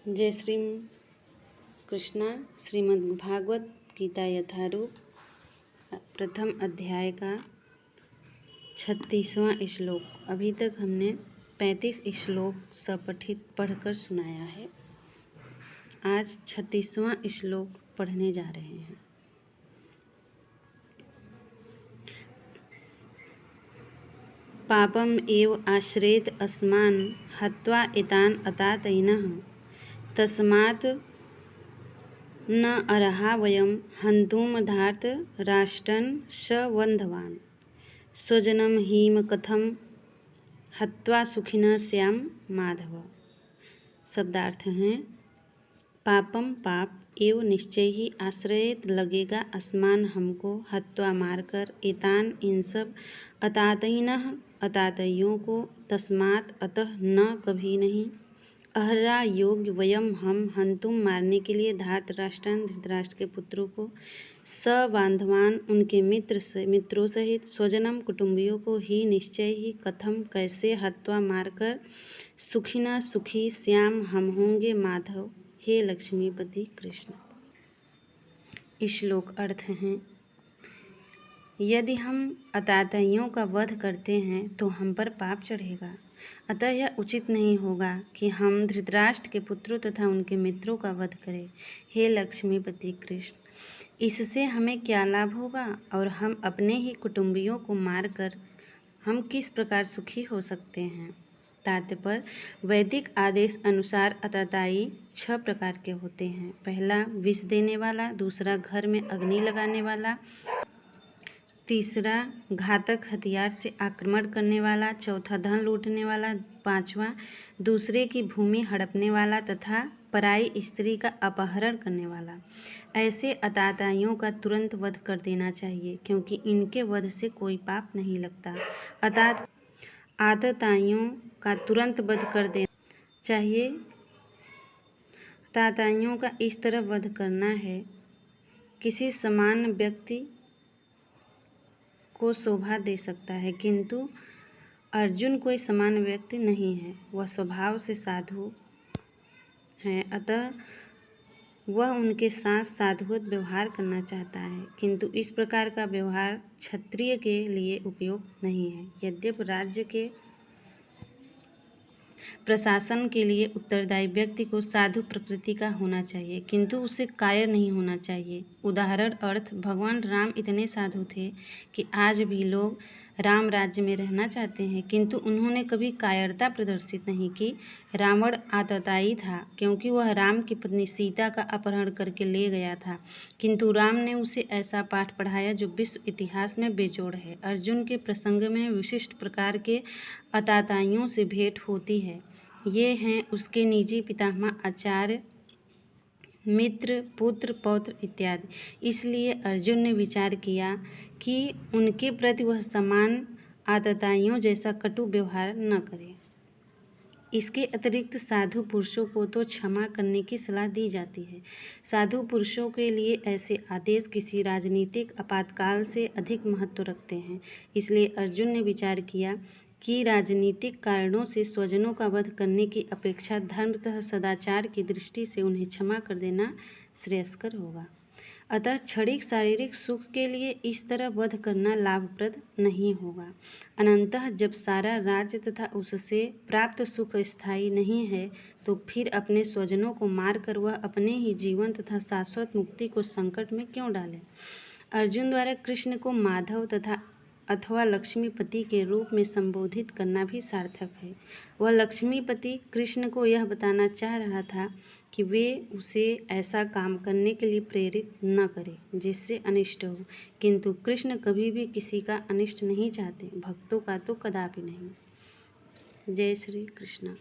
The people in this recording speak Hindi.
जय श्री कृष्णा। श्रीमद् भागवत गीता यथारूप प्रथम अध्याय का 36वां श्लोक। अभी तक हमने 35 श्लोक सपठित पढ़कर सुनाया है। आज 36वां श्लोक पढ़ने जा रहे हैं। पापम एव आश्रयेत अस्मान् हत्वा एतान् अतातयिनः तस्मात् न अर्हा वयं हन्तुं धार्त राष्ट्रं सवन्धवान् स्वजनं हीम कथं हत्वा सुखिनः स्याम माधव। शब्दार्थ हैं, पापम पाप एव निश्चय ही आश्रयेत लगेगा अस्मान हमको हत्वा मारकर एतान इन सब अतातयिनः अतातइयों को तस्मात् अतः न कभी नहीं अहरा योग्य वयम हम हंतुम मारने के लिए धार्त राष्ट्रान धृतराष्ट्र के पुत्रों को सबांधवान उनके मित्रों सहित स्वजनम कुटुंबियों को ही निश्चय ही कथम कैसे हत्वा मारकर सुखिना सुखी श्याम हम होंगे माधव हे लक्ष्मीपति कृष्ण। श्लोक अर्थ हैं, यदि हम अतातइयों का वध करते हैं तो हम पर पाप चढ़ेगा, अतः यह उचित नहीं होगा कि हम धृतराष्ट्र के पुत्रों तथा उनके मित्रों का वध करें। हे लक्ष्मीपति कृष्ण, इससे हमें क्या लाभ होगा और हम अपने ही कुटुंबियों को मारकर हम किस प्रकार सुखी हो सकते हैं। तात्पर्य, वैदिक आदेश अनुसार अताताई 6 प्रकार के होते हैं। पहला विष देने वाला, दूसरा घर में अग्नि लगाने वाला, तीसरा घातक हथियार से आक्रमण करने वाला, चौथा धन लूटने वाला, पांचवा दूसरे की भूमि हड़पने वाला तथा पराई स्त्री का अपहरण करने वाला। ऐसे अताताइयों का तुरंत वध कर देना चाहिए, क्योंकि इनके वध से कोई पाप नहीं लगता। आतताइयों का तुरंत वध कर देना चाहिए। अताताइयों का इस तरह वध करना है किसी समान व्यक्ति को शोभा दे सकता है, किंतु अर्जुन कोई समान व्यक्ति नहीं है। वह स्वभाव से साधु हैं, अतः वह उनके साथ साधुवत व्यवहार करना चाहता है, किंतु इस प्रकार का व्यवहार क्षत्रिय के लिए उपयुक्त नहीं है। यद्यपि राज्य के प्रशासन के लिए उत्तरदायी व्यक्ति को साधु प्रकृति का होना चाहिए, किंतु उसे कायर नहीं होना चाहिए। उदाहरण अर्थ, भगवान राम इतने साधु थे कि आज भी लोग राम राज्य में रहना चाहते हैं, किंतु उन्होंने कभी कायरता प्रदर्शित नहीं की। रावण आतताई था, क्योंकि वह राम की पत्नी सीता का अपहरण करके ले गया था, किंतु राम ने उसे ऐसा पाठ पढ़ाया जो विश्व इतिहास में बेजोड़ है। अर्जुन के प्रसंग में विशिष्ट प्रकार के अताताइयों से भेंट होती है। ये हैं उसके निजी पितामह, आचार्य, मित्र, पुत्र, पौत्र इत्यादि। इसलिए अर्जुन ने विचार किया कि उनके प्रति वह समान आतताइयों जैसा कटु व्यवहार न करे। इसके अतिरिक्त साधु पुरुषों को तो क्षमा करने की सलाह दी जाती है। साधु पुरुषों के लिए ऐसे आदेश किसी राजनीतिक आपातकाल से अधिक महत्व रखते हैं। इसलिए अर्जुन ने विचार किया कि राजनीतिक कारणों से स्वजनों का वध करने की अपेक्षा धर्म तथा सदाचार की दृष्टि से उन्हें क्षमा कर देना श्रेयस्कर होगा। अतः क्षणिक शारीरिक सुख के लिए इस तरह वध करना लाभप्रद नहीं होगा। अनंतः जब सारा राज्य तथा उससे प्राप्त सुख स्थायी नहीं है, तो फिर अपने स्वजनों को मारकर वह अपने ही जीवन तथा शाश्वत मुक्ति को संकट में क्यों डाले। अर्जुन द्वारा कृष्ण को माधव तथा अथवा लक्ष्मीपति के रूप में संबोधित करना भी सार्थक है। वह लक्ष्मीपति कृष्ण को यह बताना चाह रहा था कि वे उसे ऐसा काम करने के लिए प्रेरित न करें जिससे अनिष्ट हो, किंतु कृष्ण कभी भी किसी का अनिष्ट नहीं चाहते, भक्तों का तो कदापि नहीं। जय श्री कृष्ण।